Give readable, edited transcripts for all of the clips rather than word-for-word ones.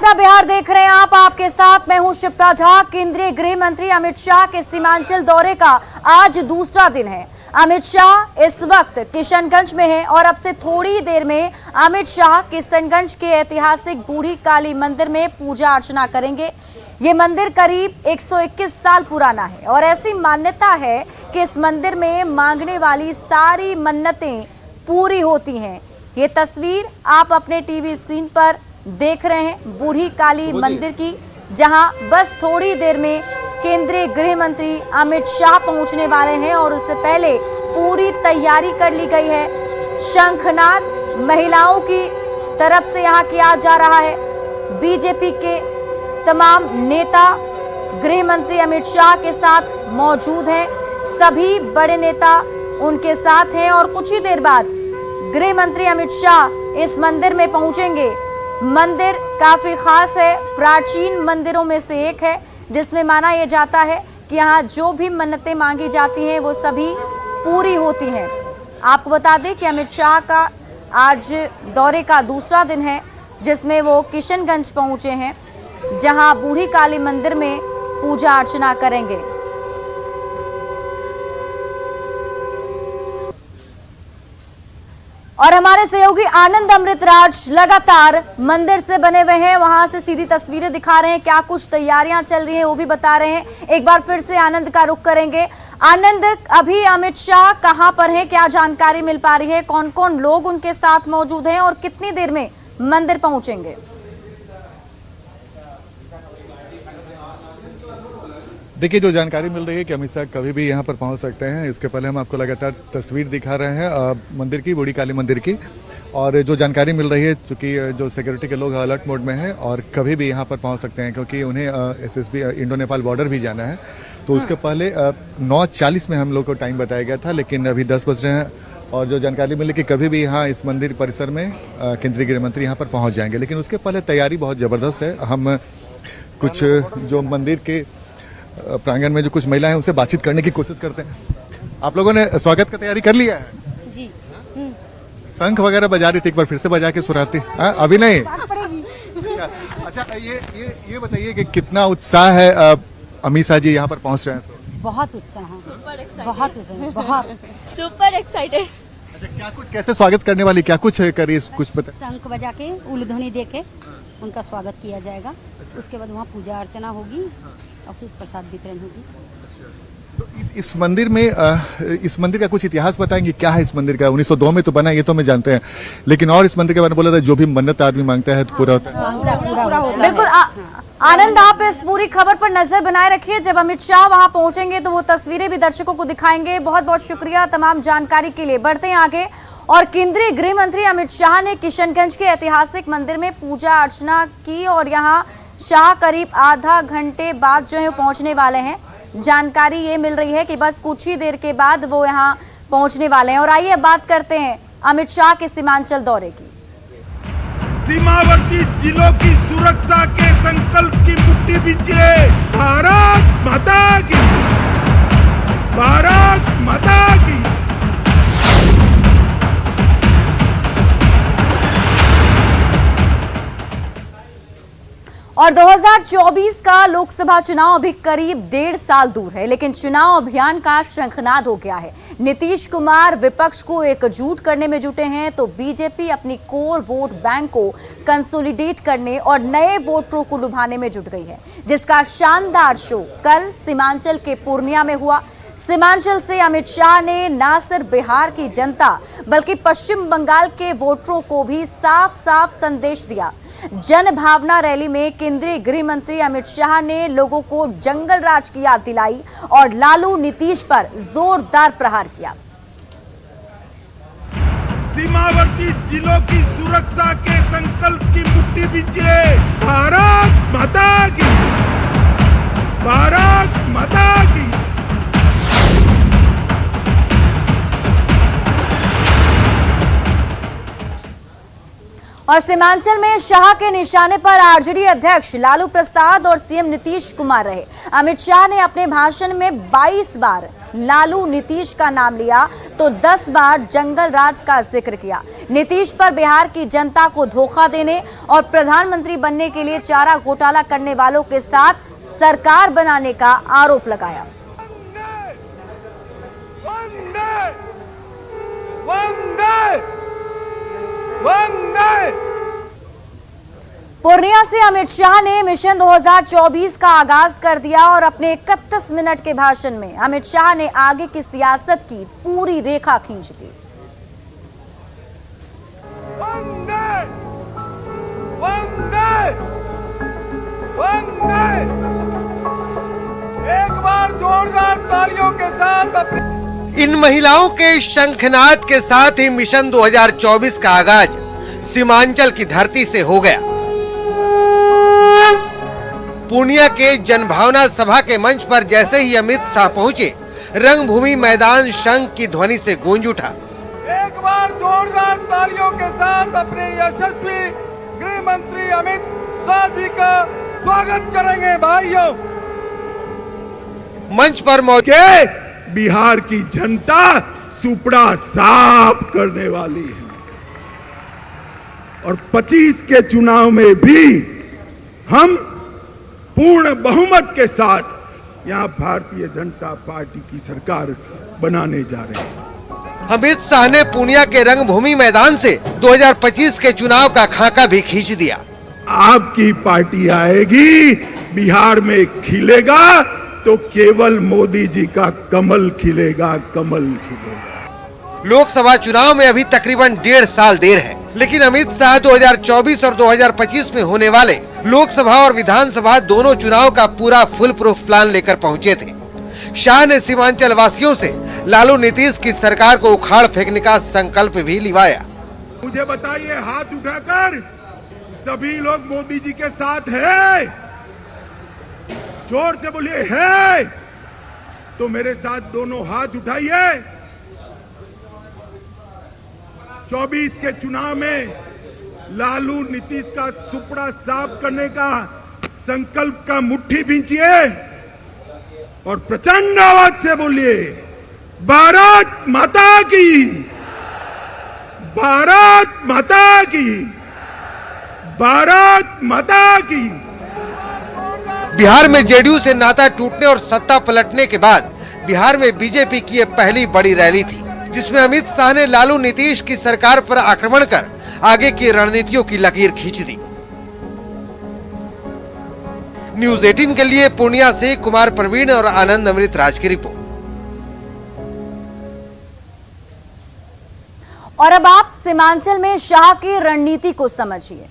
अपना बिहार देख रहे हैं आप, आपके साथ मैं हूं शिप्रा झा। केंद्रीय गृह मंत्री अमित शाह के सीमांचल दौरे का आज दूसरा दिन है। अमित शाह इस वक्त किशनगंज में हैं और अब से थोड़ी देर में अमित शाह किशनगंज के ऐतिहासिक बूढ़ी काली मंदिर में पूजा अर्चना करेंगे। ये मंदिर करीब 121 साल पुराना है और ऐसी मान्यता है कि इस मंदिर में मांगने वाली सारी मन्नतें पूरी होती हैं। ये तस्वीर आप अपने टीवी स्क्रीन पर देख रहे हैं बूढ़ी काली मंदिर की, जहां बस थोड़ी देर में केंद्रीय गृह मंत्री अमित शाह पहुंचने वाले हैं और उससे पहले पूरी तैयारी कर ली गई है। शंखनाद महिलाओं की तरफ से यहां किया जा रहा है। बीजेपी के तमाम नेता गृह मंत्री अमित शाह के साथ मौजूद हैं। सभी बड़े नेता उनके साथ हैं और कुछ ही देर बाद गृह मंत्री अमित शाह इस मंदिर में पहुंचेंगे। मंदिर काफी खास है, प्राचीन मंदिरों में से एक है जिसमें माना यह जाता है कि यहाँ जो भी मन्नतें मांगी जाती हैं वो सभी पूरी होती हैं। आपको बता दें कि अमित शाह का आज दौरे का दूसरा दिन है जिसमें वो किशनगंज पहुंचे हैं, जहां बूढ़ी काली मंदिर में पूजा अर्चना करेंगे। और हमारे सहयोगी आनंद अमृतराज लगातार मंदिर से बने हुए हैं, वहां से सीधी तस्वीरें दिखा रहे हैं। क्या कुछ तैयारियां चल रही हैं वो भी बता रहे हैं। एक बार फिर से आनंद का रुख करेंगे। आनंद, अभी अमित शाह कहां पर हैं, क्या जानकारी मिल पा रही है? कौन कौन लोग उनके साथ मौजूद हैं और कितनी देर में मंदिर पहुंचेंगे? देखिए, जो जानकारी मिल रही है कि अमित शाह कभी भी यहाँ पर पहुँच सकते हैं। इसके पहले हम आपको लगातार तस्वीर दिखा रहे हैं मंदिर की, बूढ़ी काली मंदिर की। और जो जानकारी मिल रही है, चूँकि जो सिक्योरिटी के लोग अलर्ट मोड में हैं और कभी भी यहाँ पर पहुँच सकते हैं, क्योंकि उन्हें SSB इंडो नेपाल बॉर्डर भी जाना है। तो उसके पहले 9:40 में हम लोग को टाइम बताया गया था, लेकिन अभी 10 बज रहे हैं। और जो जानकारी मिली कि कभी भी यहाँ इस मंदिर परिसर में केंद्रीय गृह मंत्री यहाँ पर पहुँच जाएंगे। लेकिन उसके पहले तैयारी बहुत ज़बरदस्त है। हम कुछ जो मंदिर के प्रांगण में जो कुछ महिलाएं उनसे बातचीत करने की कोशिश करते हैं। आप लोगों ने स्वागत की तैयारी कर लिया है? जी। शंख वगैरह बजा रही थी, एक बार फिर से बजा के सुनाती। अभी नहीं? अच्छा, ये बताइए कि कितना उत्साह है अमित शाह जी यहाँ पर पहुँच रहे हैं? तो बहुत उत्साह है, बहुत सुपर एक्साइटेड। अच्छा, क्या कुछ कैसे स्वागत करने वाली, क्या कुछ करिए, कुछ बता। शंख बजा के उलध्वनि दे के उनका स्वागत किया जाएगा। उसके बाद वहाँ पूजा अर्चना होगी और फिर प्रसाद वितरण होगी। तो इस मंदिर में इस मंदिर का कुछ इतिहास बताएंगे? क्या है इस मंदिर का? 1902 में तो बना, ये तो मैं जानते हैं, लेकिन और इस मंदिर के बारे में बोला था जो भी मन्नत आदमी मांगता है तो पूरा होता है। बिल्कुल आनंद, आप इस पूरी खबर पर नजर बनाए रखिए। जब अमित शाह वहां पहुंचेंगे तो वो तस्वीरें भी दर्शकों को दिखाएंगे। बहुत बहुत शुक्रिया तमाम जानकारी के लिए। बढ़ते हैं आगे। और केंद्रीय गृह मंत्री अमित शाह ने किशनगंज के ऐतिहासिक मंदिर में पूजा अर्चना की और यहाँ शाह करीब आधा घंटे बाद जो है पहुंचने वाले हैं। जानकारी ये मिल रही है कि बस कुछ ही देर के बाद वो यहाँ पहुंचने वाले हैं। और आइए बात करते हैं अमित शाह के सीमांचल दौरे की। सीमावर्ती जिलों की सुरक्षा के संकल्प की मुट्ठी बीचे भारत माता की, भारत माता की। और 2024 का लोकसभा चुनाव अभी करीब 1.5 साल दूर है, लेकिन चुनाव अभियान का शंखनाद हो गया है। नीतीश कुमार विपक्ष को एकजुट करने में जुटे हैं तो बीजेपी अपनी कोर वोट बैंक को कंसोलिडेट करने और नए वोटरों को लुभाने में जुट गई है, जिसका शानदार शो कल सीमांचल के पूर्णिया में हुआ। सीमांचल से अमित शाह ने न सिर्फ बिहार की जनता बल्कि पश्चिम बंगाल के वोटरों को भी साफ साफ संदेश दिया। जन भावना रैली में केंद्रीय गृह मंत्री अमित शाह ने लोगों को जंगल राज की याद दिलाई और लालू नीतीश पर जोरदार प्रहार किया। सीमावर्ती जिलों की सुरक्षा के संकल्प की मुट्ठी बीचे भारत माता की, भारत माता की। और सीमांचल में शाह के निशाने पर आरजेडी अध्यक्ष लालू प्रसाद और सीएम नीतीश कुमार रहे। अमित शाह ने अपने भाषण में 22 बार लालू नीतीश का नाम लिया तो 10 बार जंगल राज का जिक्र किया। नीतीश पर बिहार की जनता को धोखा देने और प्रधानमंत्री बनने के लिए चारा घोटाला करने वालों के साथ सरकार बनाने का आरोप लगाया। पूर्णिया से अमित शाह ने मिशन 2024 का आगाज कर दिया और अपने 31 मिनट के भाषण में अमित शाह ने आगे की सियासत की पूरी रेखा खींच दी। एक बार जोरदार तालियों के साथ इन महिलाओं के शंखनाद के साथ ही मिशन 2024 का आगाज सीमांचल की धरती से हो गया। पूर्णिया के जनभावना सभा के मंच पर जैसे ही अमित शाह पहुंचे, रंगभूमि मैदान शंख की ध्वनि से गूंज उठा। एक बार जोरदार तालियों के साथ अपने यशस्वी गृह मंत्री अमित शाह जी का स्वागत करेंगे। भाइयों, मंच पर मौजूद बिहार की जनता सुपड़ा साफ करने वाली है और 25 के चुनाव में भी हम पूर्ण बहुमत के साथ यहां भारतीय जनता पार्टी की सरकार बनाने जा रहे हैं। अमित शाह ने पूर्णिया के रंगभूमि मैदान से 2025 के चुनाव का खाका भी खींच दिया। आपकी पार्टी आएगी, बिहार में खिलेगा तो केवल मोदी जी का कमल खिलेगा, कमल खिलेगा। लोकसभा चुनाव में अभी तकरीबन 1.5 साल देर है, लेकिन अमित शाह 2024 और 2025 में होने वाले लोकसभा और विधानसभा दोनों चुनाव का पूरा फुल प्रूफ प्लान लेकर पहुंचे थे। शाह ने सीमांचल वासियों से लालू नीतीश की सरकार को उखाड़ फेंकने का संकल्प भी लिवाया। मुझे बताइए, हाथ उठाकर सभी लोग मोदी जी के साथ हैं? जोर से बोलिए है, तो मेरे साथ दोनों हाथ उठाइए। 24 के चुनाव में लालू नीतीश का सुपड़ा साफ करने का संकल्प का मुट्ठी भींचिए और प्रचंड आवाज से बोलिए, भारत माता की, भारत माता की, भारत माता की। बिहार में जेडीयू से नाता टूटने और सत्ता पलटने के बाद बिहार में बीजेपी की यह पहली बड़ी रैली थी, जिसमें अमित शाह ने लालू नीतीश की सरकार पर आक्रमण कर आगे की रणनीतियों की लकीर खींच दी। न्यूज़ 18 के लिए पूर्णिया से कुमार प्रवीण और आनंद अमृतराज की रिपोर्ट। और अब आप सीमांचल में शाह की रणनीति को समझिए।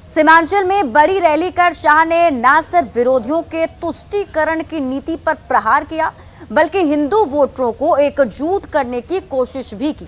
सीमांचल में बड़ी रैली कर शाह ने न सिर्फ विरोधियों के तुष्टीकरण की नीति पर प्रहार किया, बल्कि हिंदू वोटरों को एकजुट करने की कोशिश भी की।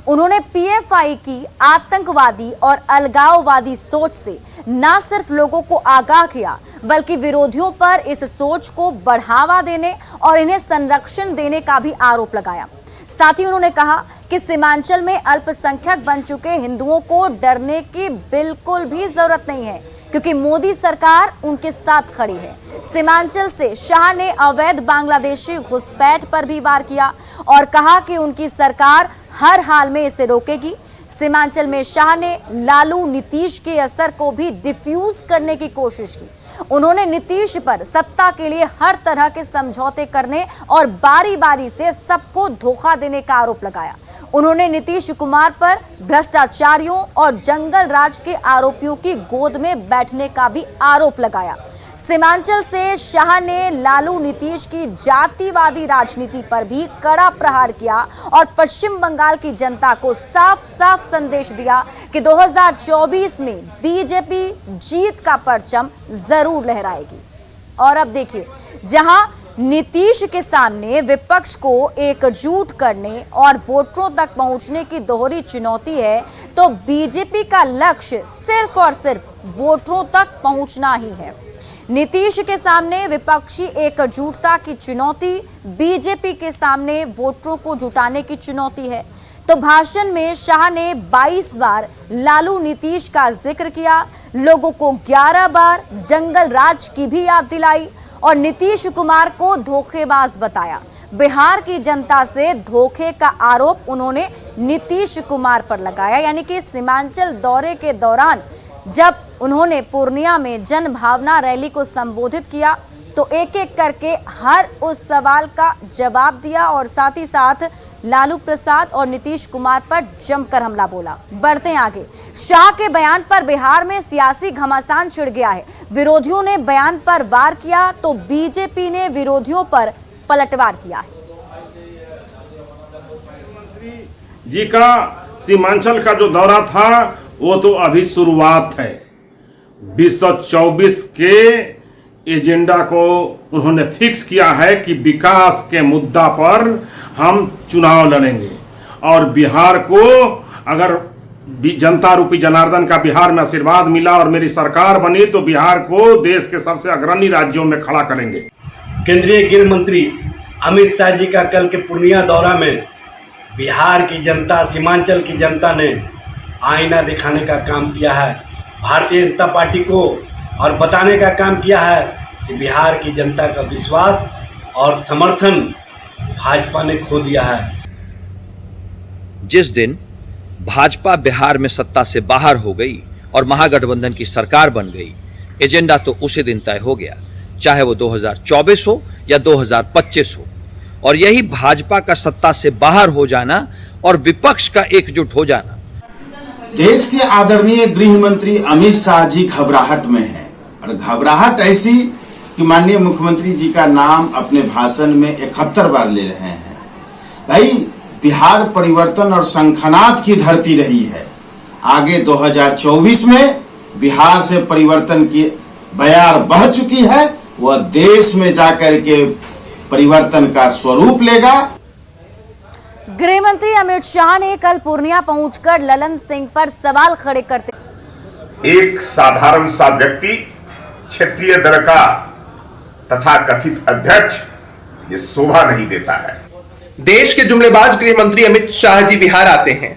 उन्होंने पीएफआई की आतंकवादी और अलगाववादी सोच से न सिर्फ लोगों को आगाह किया, बल्कि विरोधियों पर इस सोच को बढ़ावा देने और इन्हें संरक्षण देने का भी आरोप लगाया। साथ ही उन्होंने कहा कि सीमांचल में अल्पसंख्यक बन चुके हिंदुओं को डरने की बिल्कुल भी जरूरत नहीं है, क्योंकि मोदी सरकार उनके साथ खड़ी है। सीमांचल से शाह ने अवैध बांग्लादेशी घुसपैठ पर भी वार किया और कहा कि उनकी सरकार हर हाल में इसे रोकेगी। सीमांचल में शाह ने लालू नीतीश के असर को भी डिफ्यूज करने की कोशिश की। उन्होंने नीतीश पर सत्ता के लिए हर तरह के समझौते करने और बारी बारी से सबको धोखा देने का आरोप लगाया। उन्होंने नीतीश कुमार पर भ्रष्टाचारियों और जंगल राज के आरोपियों की गोद में बैठने का भी आरोप लगाया। सीमांचल से शाह ने लालू नीतीश की जातिवादी राजनीति पर भी कड़ा प्रहार किया और पश्चिम बंगाल की जनता को साफ साफ संदेश दिया कि 2024 में बीजेपी जीत का परचम जरूर लहराएगी। और अब देखिए, जहां नीतीश के सामने विपक्ष को एकजुट करने और वोटरों तक पहुंचने की दोहरी चुनौती है, तो बीजेपी का लक्ष्य सिर्फ और सिर्फ वोटरों तक पहुंचना ही है। नीतीश के सामने विपक्षी एकजुटता की चुनौती, बीजेपी के सामने वोटरों को जुटाने की चुनौती है। तो भाषण में शाह ने 22 बार लालू नीतीश का जिक्र किया, लोगों को 11 बार जंगल राज की भी याद दिलाई और नीतीश कुमार को धोखेबाज बताया। बिहार की जनता से धोखे का आरोप उन्होंने नीतीश कुमार पर लगाया। यानी कि सीमांचल दौरे के दौरान जब उन्होंने पूर्णिया में जन भावना रैली को संबोधित किया तो एक एक करके हर उस सवाल का जवाब दिया और साथ ही साथ लालू प्रसाद और नीतीश कुमार पर जमकर हमला बोला। बढ़ते आगे, शाह के बयान पर बिहार में सियासी घमासान छिड़ गया है। विरोधियों ने बयान पर वार किया तो बीजेपी ने विरोधियों पर पलटवार किया है। जी का सीमांचल का जो दौरा था वो तो अभी शुरुआत है। 2024 के एजेंडा को उन्होंने फिक्स किया है कि विकास के मुद्दा पर हम चुनाव लड़ेंगे और बिहार को अगर जनता रूपी जनार्दन का बिहार में आशीर्वाद मिला और मेरी सरकार बनी तो बिहार को देश के सबसे अग्रणी राज्यों में खड़ा करेंगे। केंद्रीय गृह मंत्री अमित शाह जी का कल के पूर्णिया दौरा में बिहार की जनता, सीमांचल की जनता ने आईना दिखाने का काम किया है भारतीय जनता पार्टी को और बताने का काम किया है कि बिहार की जनता का विश्वास और समर्थन भाजपा ने खो दिया है। जिस दिन भाजपा बिहार में सत्ता से बाहर हो गई और महागठबंधन की सरकार बन गई, एजेंडा तो उसी दिन तय हो गया, चाहे वो 2024 हो या 2025 हो। और यही भाजपा का सत्ता से बाहर हो जाना और विपक्ष का एकजुट हो जाना। देश के आदरणीय गृह मंत्री अमित शाह जी घबराहट में हैं और घबराहट ऐसी कि माननीय मुख्यमंत्री जी का नाम अपने भाषण में 71 बार ले रहे हैं। भाई, बिहार परिवर्तन और शंखनाद की धरती रही है। आगे 2024 में बिहार से परिवर्तन की बयार बह चुकी है, वह देश में जाकर के परिवर्तन का स्वरूप लेगा। गृह मंत्री अमित शाह ने कल पूर्णिया पहुंचकर ललन सिंह पर सवाल खड़े करते एक साधारण सा व्यक्ति क्षेत्रीय दल का तथा कथित अध्यक्ष ये शोभा नहीं देता है। देश के जुमलेबाज गृह मंत्री अमित शाह जी बिहार आते हैं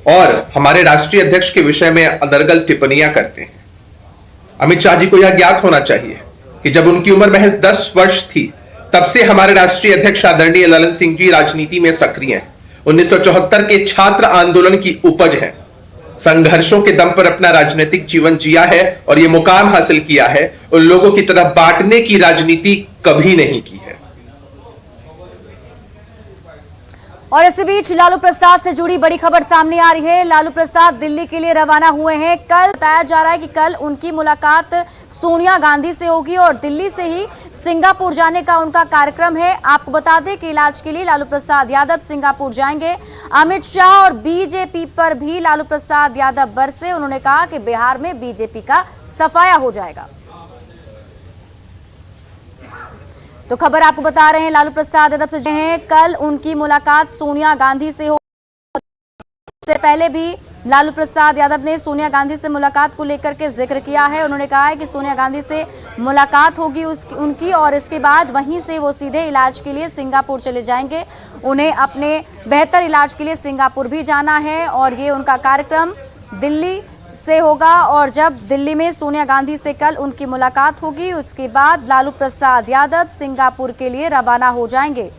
और हमारे राष्ट्रीय अध्यक्ष के विषय में अदरगल टिप्पणियां करते हैं। अमित शाह जी को यह ज्ञात होना चाहिए कि जब उनकी उम्र महज 10 वर्ष थी तब से हमारे राष्ट्रीय अध्यक्ष आदरणीय ललन सिंह जी राजनीति में सक्रिय हैं। 1974 के छात्र आंदोलन की उपज है। संघर्षों के दम पर अपना राजनीतिक जीवन जिया है और यह मुकाम हासिल किया है। उन लोगों की तरफ बांटने की राजनीति कभी नहीं की है। और इसी बीच लालू प्रसाद से जुड़ी बड़ी खबर सामने आ रही है। लालू प्रसाद दिल्ली के लिए रवाना हुए हैं। कल बताया जा रहा है कि कल उनकी मुलाकात सोनिया गांधी से होगी और दिल्ली से ही सिंगापुर जाने का उनका कार्यक्रम है। आपको बता दें कि इलाज के लिए लालू प्रसाद यादव सिंगापुर जाएंगे। अमित शाह और बीजेपी पर भी लालू प्रसाद यादव बरसे। उन्होंने कहा कि बिहार में बीजेपी का सफाया हो जाएगा। तो खबर आपको बता रहे हैं, लालू प्रसाद यादव से जो हैं कल उनकी मुलाकात सोनिया गांधी से हो। इससे पहले भी लालू प्रसाद यादव ने सोनिया गांधी से मुलाकात को लेकर के जिक्र किया है। उन्होंने कहा है कि सोनिया गांधी से मुलाकात होगी उनकी और इसके बाद वहीं से वो सीधे इलाज के लिए सिंगापुर चले जाएंगे। उन्हें अपने बेहतर इलाज के लिए सिंगापुर भी जाना है और ये उनका कार्यक्रम दिल्ली से होगा। और जब दिल्ली में सोनिया गांधी से कल उनकी मुलाकात होगी उसके बाद लालू प्रसाद यादव सिंगापुर के लिए रवाना हो जाएंगे।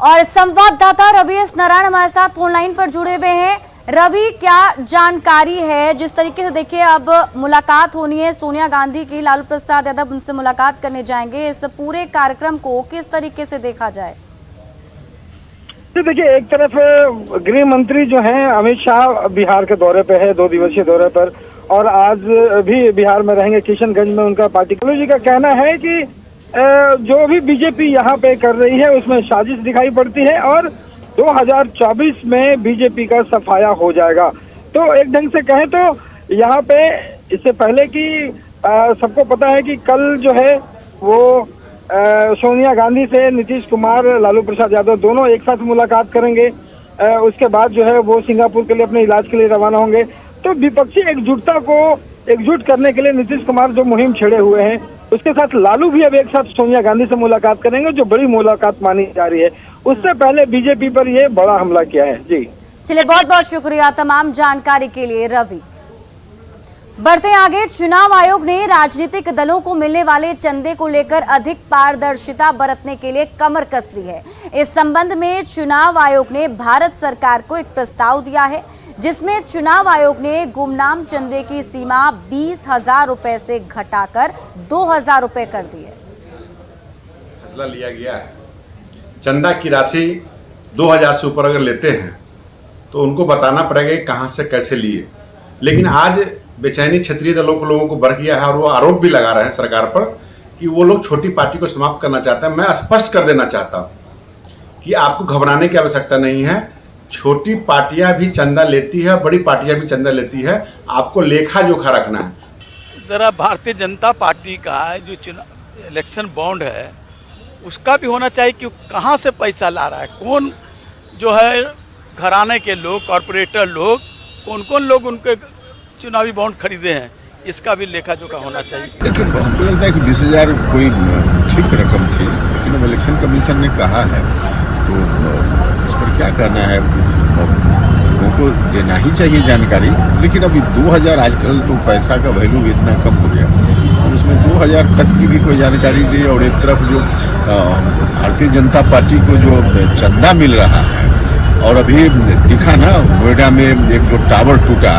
और संवाददाता रवि एस नारायण हमारे साथ फोन लाइन पर जुड़े हुए हैं। रवि, क्या जानकारी है? जिस तरीके से देखिए अब मुलाकात होनी है सोनिया गांधी की, लालू प्रसाद यादव उनसे मुलाकात करने जाएंगे, इस पूरे कार्यक्रम को किस तरीके से देखा जाए? देखिए, एक तरफ गृह मंत्री जो हैं अमित शाह बिहार के दौरे पे है, 2 दिवसीय दौरे पर, और आज भी बिहार में रहेंगे। किशनगंज में उनका पार्टी जी का कहना है कि जो भी बीजेपी यहाँ पे कर रही है उसमें साजिश दिखाई पड़ती है और 2024 में बीजेपी का सफाया हो जाएगा। तो एक ढंग से कहें तो यहाँ पे इससे पहले कि सबको पता है कि कल जो है वो सोनिया गांधी से नीतीश कुमार, लालू प्रसाद यादव दोनों एक साथ मुलाकात करेंगे। उसके बाद जो है वो सिंगापुर के लिए अपने इलाज के लिए रवाना होंगे। तो विपक्षी एकजुटता को एकजुट करने के लिए नीतीश कुमार जो मुहिम छेड़े हुए हैं, उसके साथ लालू भी अब एक साथ सोनिया गांधी से मुलाकात करेंगे, जो बड़ी मुलाकात मानी जा रही है। उससे पहले बीजेपी पर ये बड़ा हमला किया है। जी चलिए, बहुत बहुत शुक्रिया तमाम जानकारी के लिए रवि। बढ़ते आगे, चुनाव आयोग ने राजनीतिक दलों को मिलने वाले चंदे को लेकर अधिक पारदर्शिता बरतने के लिए कमर कस ली है। इस संबंध में चुनाव आयोग ने भारत सरकार को एक प्रस्ताव दिया है, जिसमें चुनाव आयोग ने गुमनाम चंदे की सीमा 20,000 रुपए से घटाकर 2,000 रुपए कर दी है। फैसला लिया गया है, चंदा की राशि 2,000 से ऊपर अगर लेते हैं तो उनको बताना पड़ेगा कि कहां से कैसे लिए। लेकिन आज बेचैनी क्षेत्रीय दलों को लोगों को बढ़ गया है और वो आरोप भी लगा रहे हैं सरकार पर कि वो लोग छोटी पार्टी को समाप्त करना चाहते हैं। मैं स्पष्ट कर देना चाहता हूं कि आपको घबराने की आवश्यकता नहीं है। छोटी पार्टियां भी चंदा लेती है, बड़ी पार्टियां भी चंदा लेती है। आपको लेखा जोखा रखना है। जरा भारतीय जनता पार्टी का जो चुनाव इलेक्शन बॉन्ड है उसका भी होना चाहिए कि कहाँ से पैसा ला रहा है, कौन जो है घराने के लोग, कॉरपोरेटर लोग, कौन कौन लोग उनके चुनावी बॉन्ड खरीदे हैं, इसका भी लेखा जोखा होना चाहिए। देखिए, हमको लगता है कि 20,000 कोई ठीक रकम थी, लेकिन अब इलेक्शन कमीशन ने कहा है तो उस पर क्या करना है, लोगों को देना ही चाहिए जानकारी। लेकिन अभी 2,000 आजकल तो पैसा का वैल्यू भी इतना कम हो गया, और उसमें 2,000 तक की भी कोई जानकारी दे। और एक तरफ जो भारतीय जनता पार्टी को जो चंदा मिल रहा है, और अभी दिखा ना नोएडा में एक जो टावर टूटा,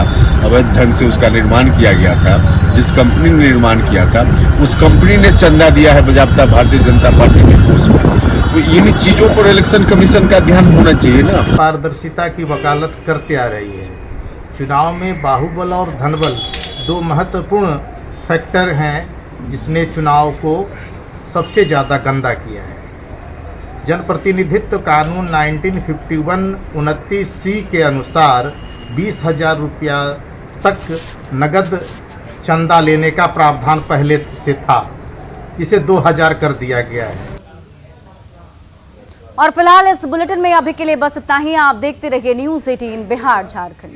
अवैध ढंग से उसका निर्माण किया गया था, जिस कंपनी ने निर्माण किया था उस कंपनी ने चंदा दिया है बाकायदा भारतीय जनता पार्टी के कोष में। तो इन चीजों पर इलेक्शन कमीशन का ध्यान होना चाहिए ना। पारदर्शिता की वकालत करते आ रही है। चुनाव में बाहुबल और धनबल दो महत्वपूर्ण फैक्टर हैं जिसने चुनाव को सबसे ज़्यादा गंदा किया है। जनप्रतिनिधित्व कानून 1951-29C के अनुसार 20,000 रुपया तक नगद चंदा लेने का प्रावधान पहले से था, इसे 2,000 कर दिया गया है। और फिलहाल इस बुलेटिन में अभी के लिए बस इतना ही। आप देखते रहिए न्यूज़ 18 बिहार झारखंड।